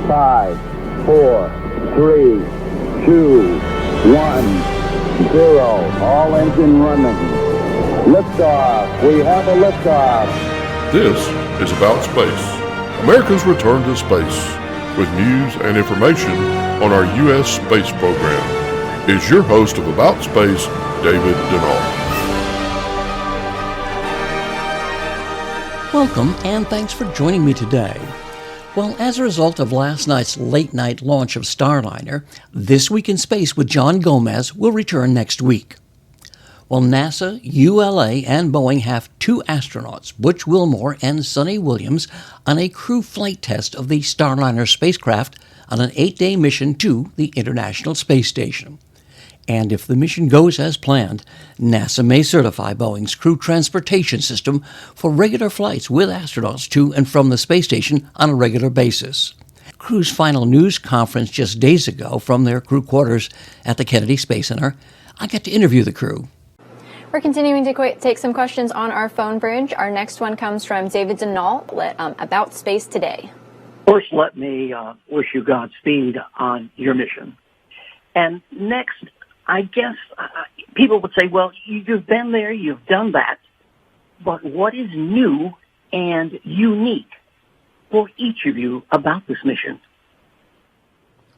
5, 4, 3, 2, 1, 0. All engine running. Liftoff. We have a liftoff. This is About Space, America's return to space, with news and information on our U.S. space program. Is your host of About Space, David Denault. Welcome, and thanks for joining me today. Well, as a result of last night's late-night launch of Starliner, This Week in Space with John Gomez will return next week. Well, NASA, ULA, and Boeing have two astronauts, Butch Wilmore and Suni Williams, on a crew flight test of the Starliner spacecraft on an 8-day mission to the International Space Station. And if the mission goes as planned, NASA may certify Boeing's crew transportation system for regular flights with astronauts to and from the space station on a regular basis. Crew's final news conference just days ago from their crew quarters at the Kennedy Space Center, I got to interview the crew. We're continuing to take some questions on our phone bridge. Our next one comes from David Denault about space today. First, let me wish you Godspeed on your mission. And next, I guess people would say, well, you've been there, you've done that, but what is new and unique for each of you about this mission?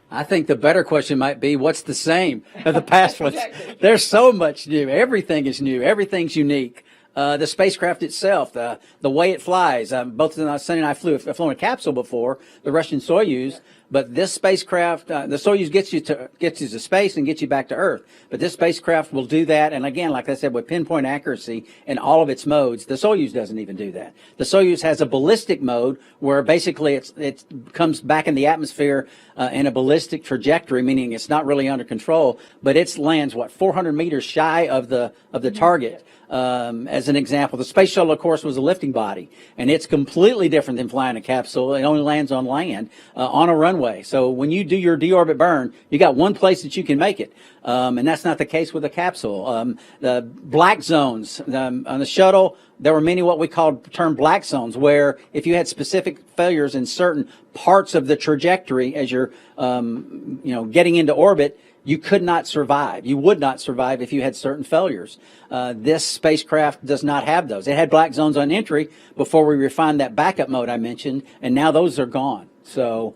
I think the better question might be, what's the same of the past ones? There's so much new. Everything is new. Everything's unique. The spacecraft itself, the way it flies. Both Suni and I flown a capsule before, the Russian Soyuz. But this spacecraft, the Soyuz gets you to space and gets you back to Earth. But this spacecraft will do that. And again, like I said, with pinpoint accuracy in all of its modes, the Soyuz doesn't even do that. The Soyuz has a ballistic mode where basically it comes back in the atmosphere in a ballistic trajectory, meaning it's not really under control, but it lands 400 meters shy of the target. As an example, the space shuttle, of course, was a lifting body, and it's completely different than flying a capsule. It only lands on land, on a runway. So when you do your deorbit burn, you got one place that you can make it. And that's not the case with a capsule. The black zones, on the shuttle, there were many what we call term black zones, where if you had specific failures in certain parts of the trajectory as you're, getting into orbit, you could not survive. You would not survive if you had certain failures. This spacecraft does not have those. It had black zones on entry before we refined that backup mode I mentioned, and now those are gone. So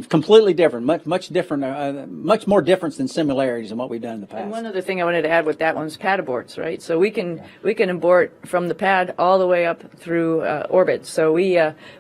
completely different, much different, much more difference than similarities in what we've done in the past. And one other thing I wanted to add with that one's pad aborts, right? So we can abort from the pad all the way up through orbit. So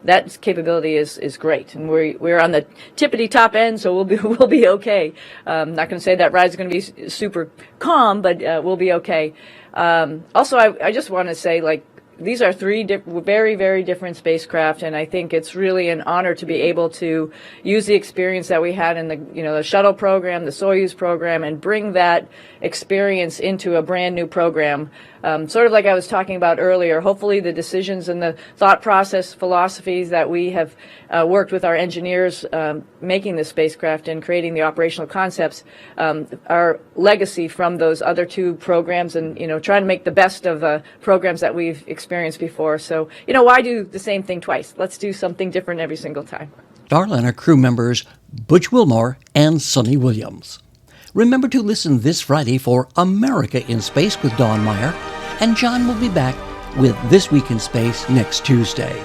that capability is great, and we're on the tippity top end, so we'll be okay. Not going to say that ride's going to be super calm, but we'll be okay. Also, I just want to say, these are three very, very different spacecraft, and I think it's really an honor to be able to use the experience that we had in the shuttle program, the Soyuz program, and bring that experience into a brand new program. Sort of like I was talking about earlier, hopefully the decisions and the thought process philosophies that we have worked with our engineers making the spacecraft and creating the operational concepts are legacy from those other two programs, and trying to make the best of the programs that we've experienced before. So why do the same thing twice? Let's do something different every single time. Starliner crew members Butch Wilmore and Suni Williams. Remember to listen this Friday for America in Space with Dawn Meyer, and John will be back with This Week in Space next Tuesday.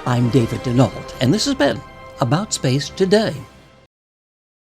I'm David Denault, and this has been About Space Today.